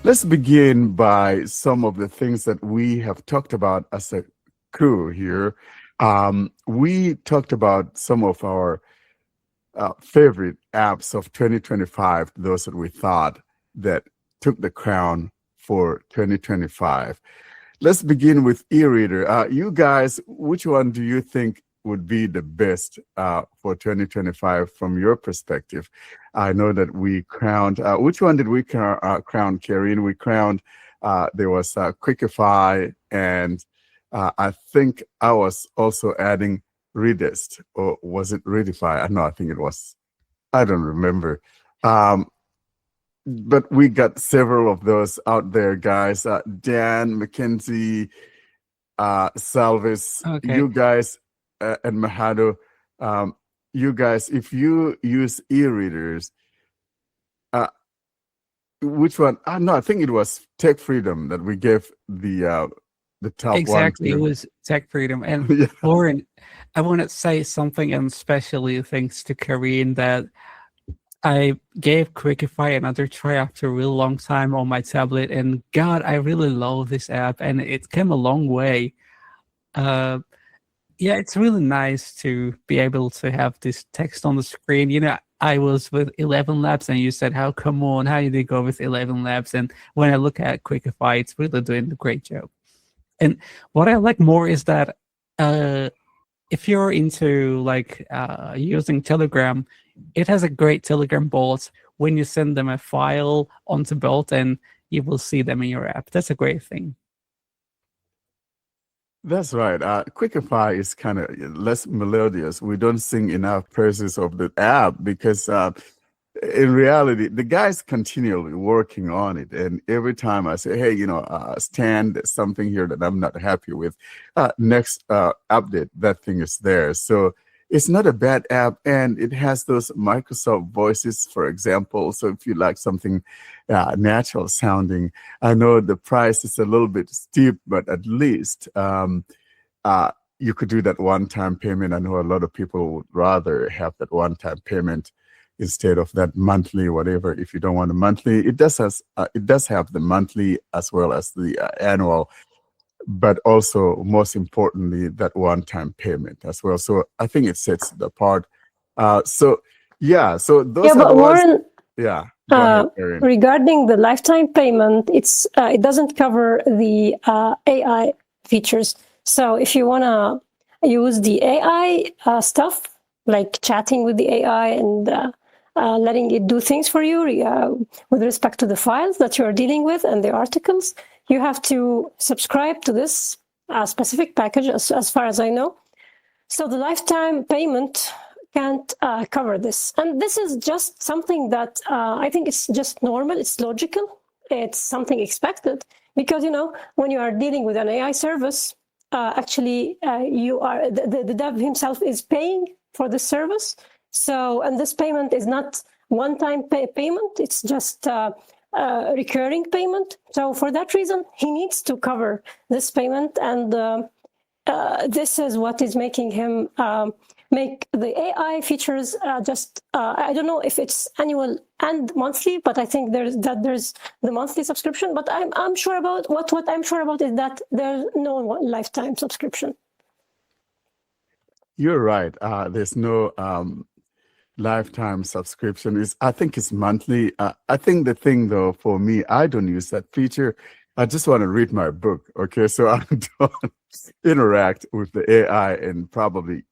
Let's begin by some of the things that we have talked about as a crew here. We talked about some of our favorite apps of 2025, those that we thought that took the crown for 2025. Let's begin with e-reader. You guys, which one do you think would be the best for 2025 from your perspective? I know that we crowned, which one did we crown, Karen? We crowned, there was Quickify, and I think I was also adding Readest, or was it Readify? No, I think it was. I don't remember. But we got several of those out there, guys. Dan, Mackenzie, Salvis, Okay. you guys, and Mahado, you guys, if you use e-readers, which one? No, I think it was Tech Freedom that we gave the top Exactly, it one was Tech Freedom. And to. Yeah. Lauren, I want to say something, and especially thanks to Karine, that I gave Quickify another try after a real long time on my tablet, and God, I really love this app, and it came a long way. Yeah, it's really nice to be able to have this text on the screen. I was with 11 Labs, and you said, "How come on? How did you go with 11 Labs?" And when I look at Quickify, it's really doing a great job. And what I like more is that if you're into using Telegram, it has a great Telegram bot. When you send them a file onto bot, and you will see them in your app. That's a great thing. That's right. Quickify is kind of less melodious. We don't sing enough praises of the app because in reality, the guy's continually working on it. And every time I say, hey, Stan, there's something here that I'm not happy with, next update, that thing is there. So it's not a bad app, and it has those Microsoft voices, for example. So if you like something natural sounding, I know the price is a little bit steep, but at least you could do that one-time payment. I know a lot of people would rather have that one-time payment instead of that monthly, whatever. If you don't want a monthly, it does have the monthly as well as the annual, but also most importantly that one-time payment as well. So I think it sets it apart. So those are but the ones. Warren, Yeah. Go ahead, Erin. regarding the lifetime payment, it doesn't cover the AI features. So if you want to use the AI stuff, like chatting with the AI and letting it do things for you with respect to the files that you're dealing with and the articles, you have to subscribe to this specific package, as far as I know. So the lifetime payment can't cover this. And this is just something that I think it's just normal, it's logical, it's something expected. Because, when you are dealing with an AI service, actually you are the dev himself is paying for the service. So, and this payment is not one-time payment, it's just recurring payment. So for that reason, he needs to cover this payment, and this is what is making him make the AI features I don't know if it's annual and monthly, but I think there's the monthly subscription. But I'm sure about what I'm sure about is that there's no lifetime subscription. You're right. There's no lifetime subscription. I think it's monthly. I think the thing though, for me, I don't use that feature. I just want to read my book. Okay. So I don't interact with the AI, and probably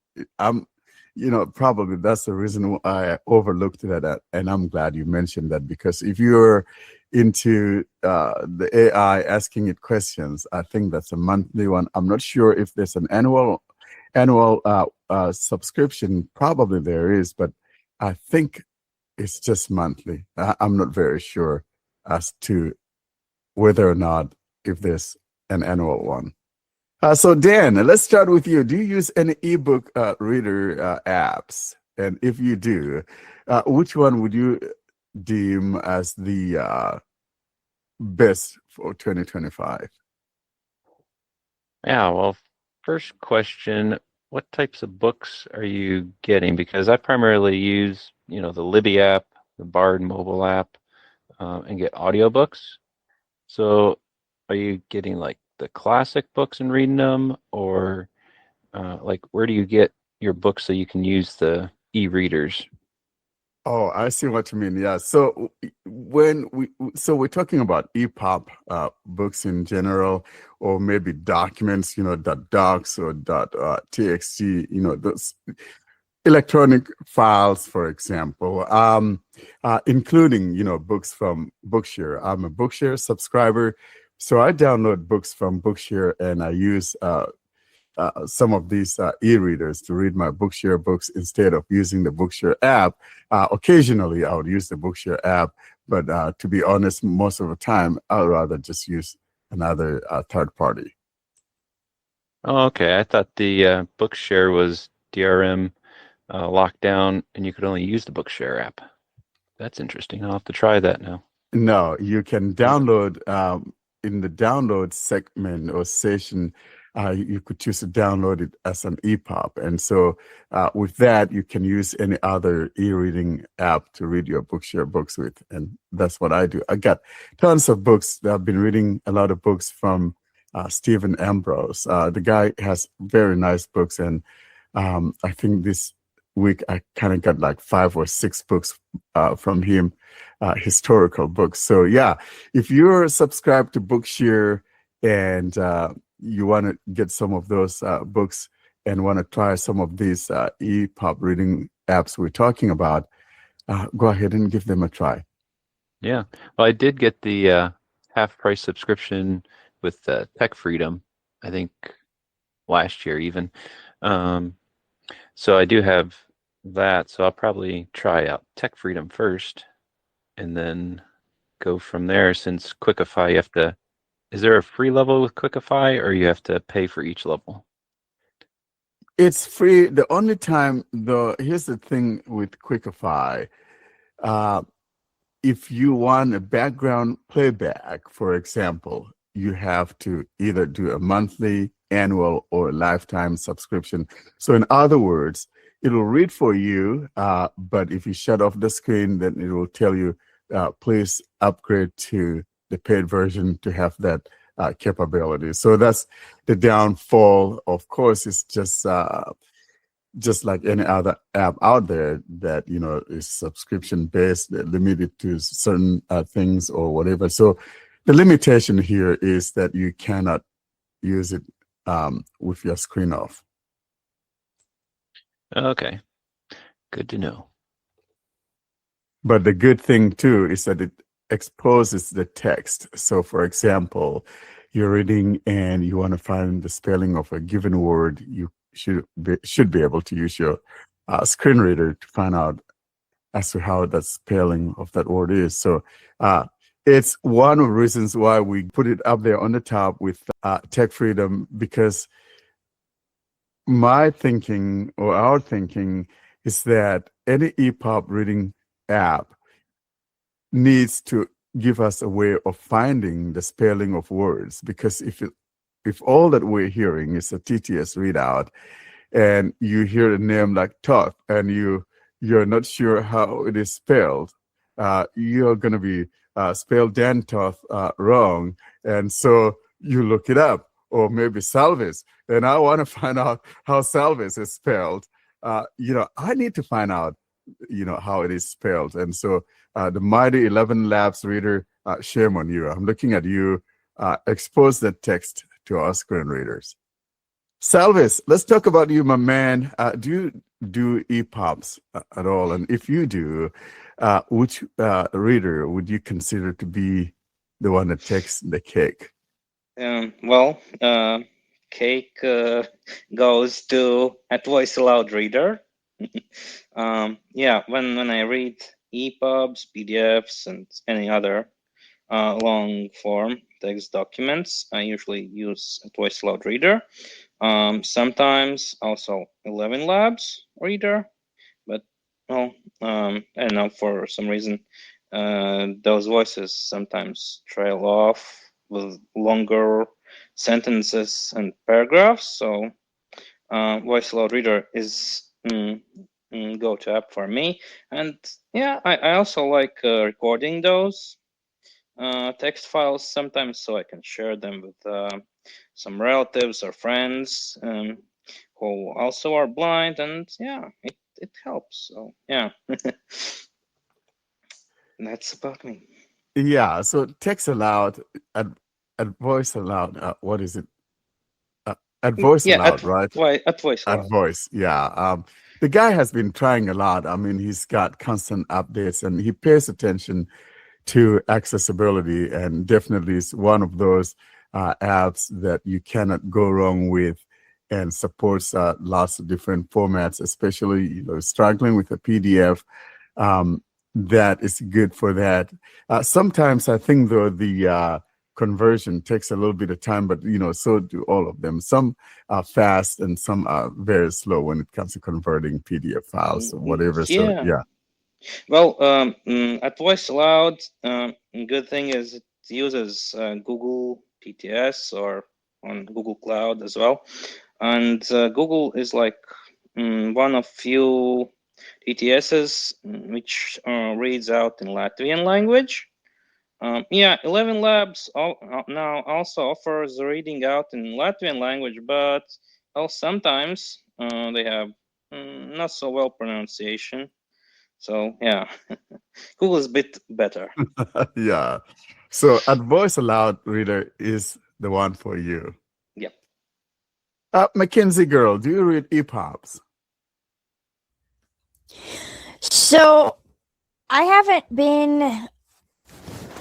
probably that's the reason why I overlooked that. And I'm glad you mentioned that, because if you're into the AI asking it questions, I think that's a monthly one. I'm not sure if there's an annual subscription. Probably there is, but I think it's just monthly. I'm not very sure as to whether or not if there's an annual one. So Dan, let's start with you. Do you use any ebook reader apps? And if you do, which one would you deem as the best for 2025? Yeah, well, first question, what types of books are you getting? Because I primarily use, the Libby app, the Bard mobile app, and get audiobooks. So are you getting like the classic books and reading them, or like where do you get your books so you can use the e-readers? Oh, I see what you mean. Yeah. So we're talking about EPUB books in general, or maybe documents, .docs or .txt, those electronic files, for example, including, books from Bookshare. I'm a Bookshare subscriber, so I download books from Bookshare and I use some of these e-readers to read my Bookshare books instead of using the Bookshare app. Occasionally, I would use the Bookshare app, but to be honest, most of the time, I'd rather just use another third party. Oh, okay. I thought the Bookshare was DRM locked down and you could only use the Bookshare app. That's interesting. I'll have to try that now. No, you can download in the download segment or session. You could choose to download it as an EPUB, and so with that, you can use any other e-reading app to read your Bookshare books with, and that's what I do. I got tons of books. I've been reading a lot of books from Stephen Ambrose. The guy has very nice books, and I think this week I kind of got like 5 or 6 books from him. Historical books. So yeah, if you're subscribed to Bookshare and you want to get some of those books and want to try some of these EPUB reading apps we're talking about, go ahead and give them a try. Yeah. Well, I did get the half-price subscription with Tech Freedom, I think last year even. So I do have that. So I'll probably try out Tech Freedom first and then go from there. Since Quickify, you have to, is there a free level with Quickify or you have to pay for each level? It's free. The only time, though, here's the thing with Quickify. If you want a background playback, for example, you have to either do a monthly, annual, or lifetime subscription. So in other words, it'll read for you, but if you shut off the screen, then it will tell you, please upgrade to the paid version to have that capability. So that's the downfall. Of course, it's just like any other app out there that is subscription based, limited to certain things or whatever. So the limitation here is that you cannot use it with your screen off. Okay, good to know. But the good thing too is that it exposes the text. So for example, you're reading and you want to find the spelling of a given word, you should be able to use your screen reader to find out as to how that spelling of that word is. So it's one of the reasons why we put it up there on the top with Tech Freedom, because my thinking or our thinking is that any EPUB reading app needs to give us a way of finding the spelling of words, because if all that we're hearing is a TTS readout and you hear a name like Toth and you're not sure how it is spelled, you're going to be spelled Dan Toth wrong, and so you look it up. Or maybe Salvis, and I want to find out how Salvis is spelled. I need to find out how it is spelled. And so the mighty 11 Labs reader, shame on you. I'm looking at you. Expose that text to our screen readers. Salvis, let's talk about you, my man. Do you do EPUBs at all? And if you do, which reader would you consider to be the one that takes the cake? Cake goes to at Voice Aloud Reader. When I read EPUBs, PDFs, and any other long form text documents, I usually use Voice Aloud Reader. Sometimes also 11 Labs Reader, but I don't know, for some reason those voices sometimes trail off with longer sentences and paragraphs. So Voice Aloud Reader is go-to app for me. And yeah, I also like recording those text files sometimes so I can share them with some relatives or friends who also are blind, and yeah, it helps. So yeah, that's about me. Yeah, so text aloud, at voice aloud, what is it? At voice Yeah, aloud, right? at voice At aloud. voice, yeah. The guy has been trying a lot. I mean, he's got constant updates and he pays attention to accessibility, and definitely is one of those apps that you cannot go wrong with, and supports lots of different formats, especially struggling with a PDF. That is good for that. Sometimes I think though the conversion takes a little bit of time, but so do all of them. Some are fast and some are very slow when it comes to converting PDF files or whatever. So Yeah. yeah. Well, at voice aloud, good thing is it uses Google PTS or on Google Cloud as well, and Google is like one of few TTSs which reads out in Latvian language. Yeah, 11 Labs now also offers reading out in Latvian language, but well, sometimes they have not so well pronunciation. So yeah, Google is a bit better. Yeah. So at voice aloud reader is the one for you. Yep. Mackenzie girl, do you read EPUBs? So I haven't been.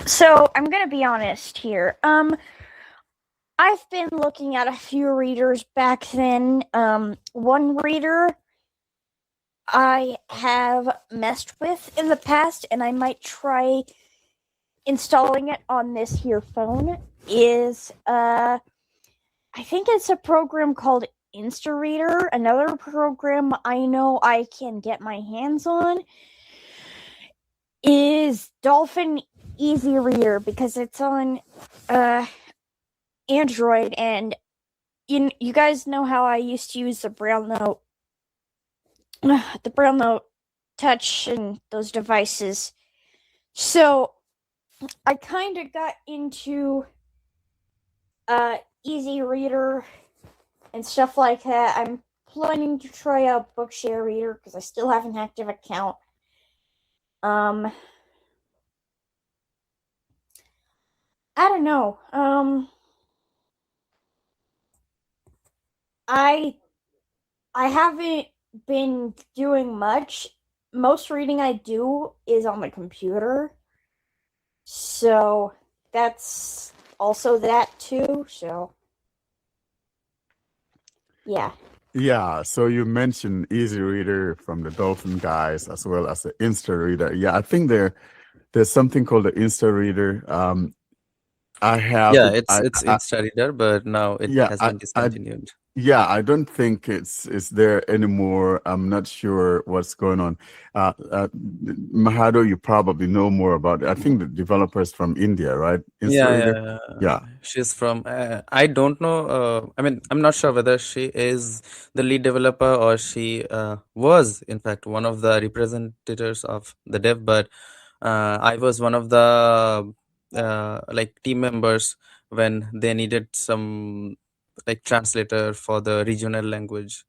So I'm gonna be honest here. I've been looking at a few readers back then. One reader I have messed with in the past, and I might try installing it on this here phone. Is I think it's a program called InstaReader. Another program I know I can get my hands on is Dolphin Easy Reader, because it's on Android, and you guys know how I used to use the Braille Note Touch and those devices. So I kind of got into Easy Reader and stuff like that. I'm planning to try out Bookshare Reader because I still have an active account. I don't know. I haven't been doing much. Most reading I do is on the computer. So that's also that too. So yeah. Yeah, so you mentioned Easy Reader from the Dolphin guys as well as the Insta Reader. Yeah, I think there's something called the Insta Reader. I have Yeah, it. it's InstaReader, but now it Yeah, has been discontinued. yeah, I don't think it's there anymore. I'm not sure what's going on. Mahado, you probably know more about it. I think the developers from India, right? Insta Reader. Yeah. She's from. I don't know. I mean, I'm not sure whether she is the lead developer or she was, in fact, one of the representatives of the dev. But I was one of the like team members when they needed some like translator for the regional language.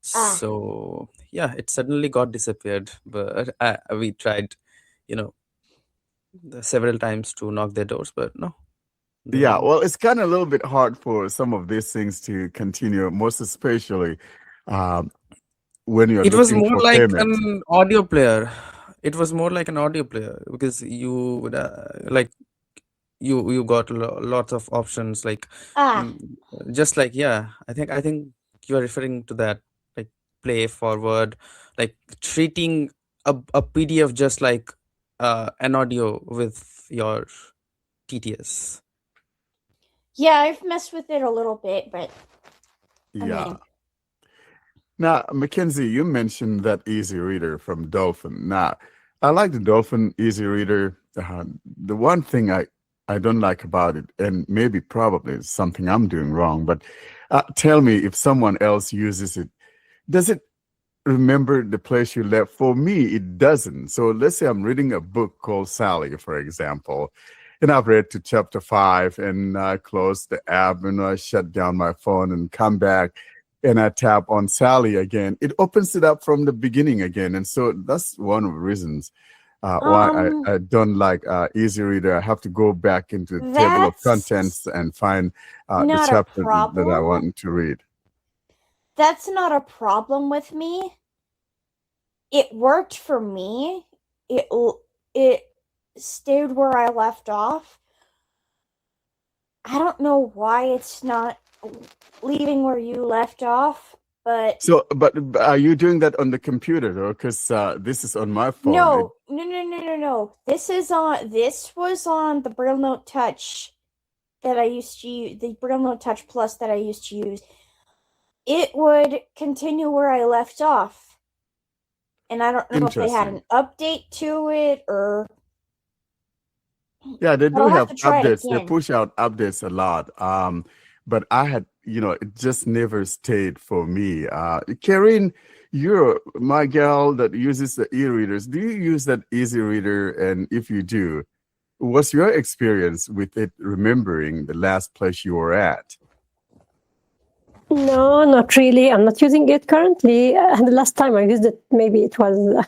So yeah, it suddenly got disappeared. But we tried, you know, several times to knock their doors, but no. Yeah, well, it's kind of a little bit hard for some of these things to continue, most especially when you're It was looking more for like payment. an audio player. It was more like an audio player because you would like you got lots of options like mm, just like yeah. I think you are referring to that, like play forward, like treating a PDF just like an audio with your TTS. Yeah, I've messed with it a little bit, but Yeah. Now, Mackenzie, you mentioned that Easy Reader from Dolphin. Now, I like the Dolphin Easy Reader. The one thing I don't like about it, and maybe probably it's something I'm doing wrong, but tell me if someone else uses it, does it remember the place you left? For me, it doesn't. So let's say I'm reading a book called Sally, for example, And I've read to chapter 5 and I close the app and I shut down my phone and come back and I tap on Sally again. It opens it up from the beginning again. And so that's one of the reasons why I don't like Easy Reader. I have to go back into the table of contents and find the not a chapter that I problem. want to read. That's not a problem with me. It worked for me. It stayed where I left off. I don't know why it's not leaving where you left off, but So, but are you doing that on the computer though? Because this is on my phone. no. This was on the Braille Note Touch that I used to use, the Braille Note Touch Plus that I used to use. It would continue where I left off. And I don't know if they had an update to it or... Yeah, they do I'll have have to try it updates. They again. push out updates a lot. But I had, it just never stayed for me. Karen, you're my gal that uses the e-readers. Do you use that Easy Reader? And if you do, what's your experience with it remembering the last place you were at? No, not really. I'm not using it currently. And the last time I used it, maybe it was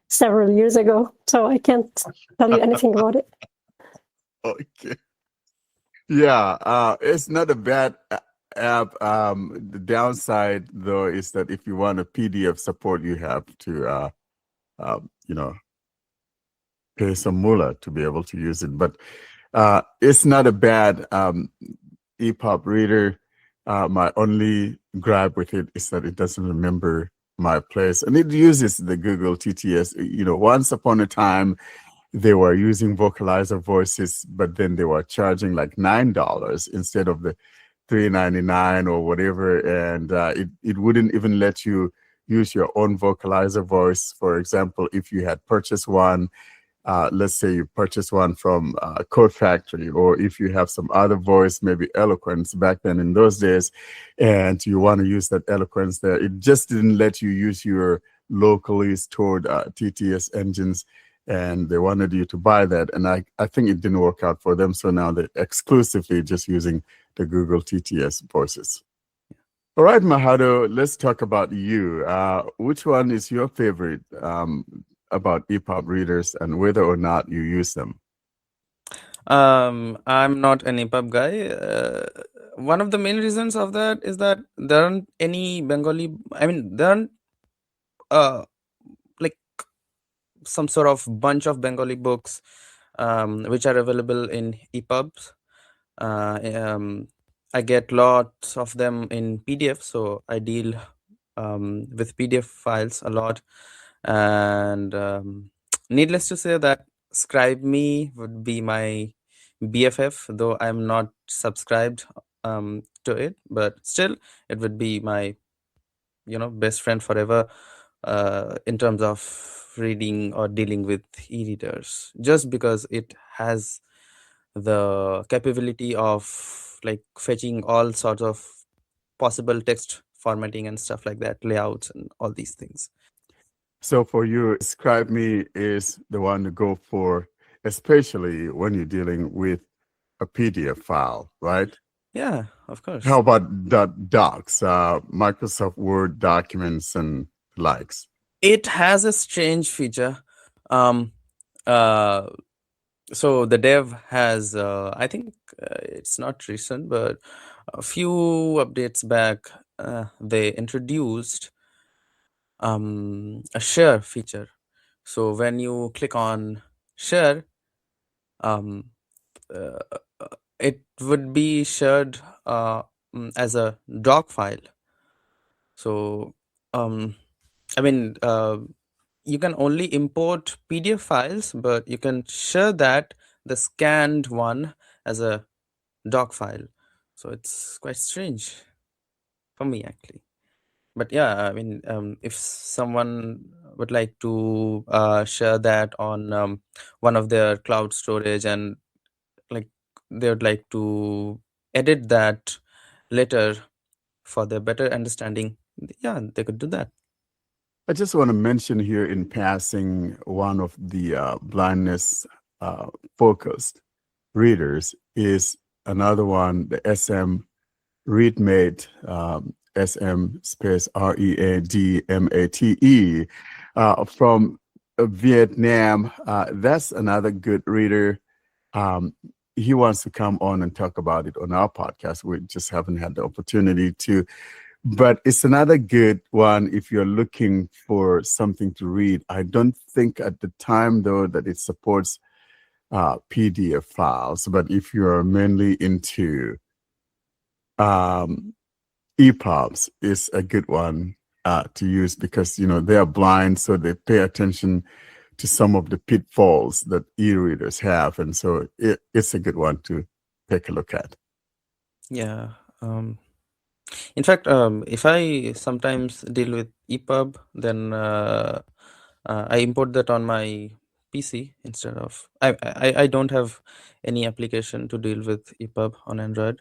several years ago. So I can't tell you anything about it. Okay. Yeah, it's not a bad app. The downside, though, is that if you want a PDF support, you have to, pay some moolah to be able to use it. But it's not a bad EPUB reader. My only gripe with it is that it doesn't remember my place, and it uses the Google TTS. Once upon a time, they were using vocalizer voices, but then they were charging like $9 instead of the $3.99 or whatever, and it wouldn't even let you use your own vocalizer voice. For example, if you had purchased one, let's say you purchase one from Code Factory, or if you have some other voice, maybe Eloquence back then in those days, and you want to use that Eloquence there, it just didn't let you use your locally stored TTS engines, and they wanted you to buy that. And I think it didn't work out for them. So now they're exclusively just using the Google TTS voices. All right, Mahado, let's talk about you. Which one is your favorite about EPUB readers and whether or not you use them? I'm not an EPUB guy. One of the main reasons of that is that there aren't any Bengali. I mean, there aren't like some sort of bunch of Bengali books which are available in EPUBs. I get lots of them in PDF, so I deal with PDF files a lot. And needless to say that ScribeMe would be my BFF, though I'm not subscribed to it, but still it would be my best friend forever in terms of reading or dealing with e-readers, just because it has the capability of like fetching all sorts of possible text formatting and stuff like that, layouts and all these things. So for you, ScribeMe is the one to go for, especially when you're dealing with a PDF file, right? Yeah, of course. How about docs, Microsoft Word documents and likes? It has a strange feature. So the dev has, I think it's not recent, but a few updates back, they introduced a share feature. So when you click on share, it would be shared as a doc file. So I mean, you can only import PDF files, but you can share the scanned one as a doc file. So it's quite strange for me, actually. But yeah, I mean, if someone would like to share that on one of their cloud storage, and like they would like to edit that later for their better understanding, yeah, they could do that. I just want to mention here in passing one of the blindness focused readers is another one, the SM ReadMate, SM space ReadMate, from Vietnam. That's another good reader. He wants to come on and talk about it on our podcast. We just haven't had the opportunity to. But it's another good one if you're looking for something to read. I don't think at the time, though, that it supports PDF files. But if you're mainly into EPUBs, it's a good one to use because, they are blind, so they pay attention to some of the pitfalls that e-readers have. And so it's a good one to take a look at. Yeah. In fact, if I sometimes deal with EPUB, then I import that on my PC instead of I don't have any application to deal with EPUB on Android.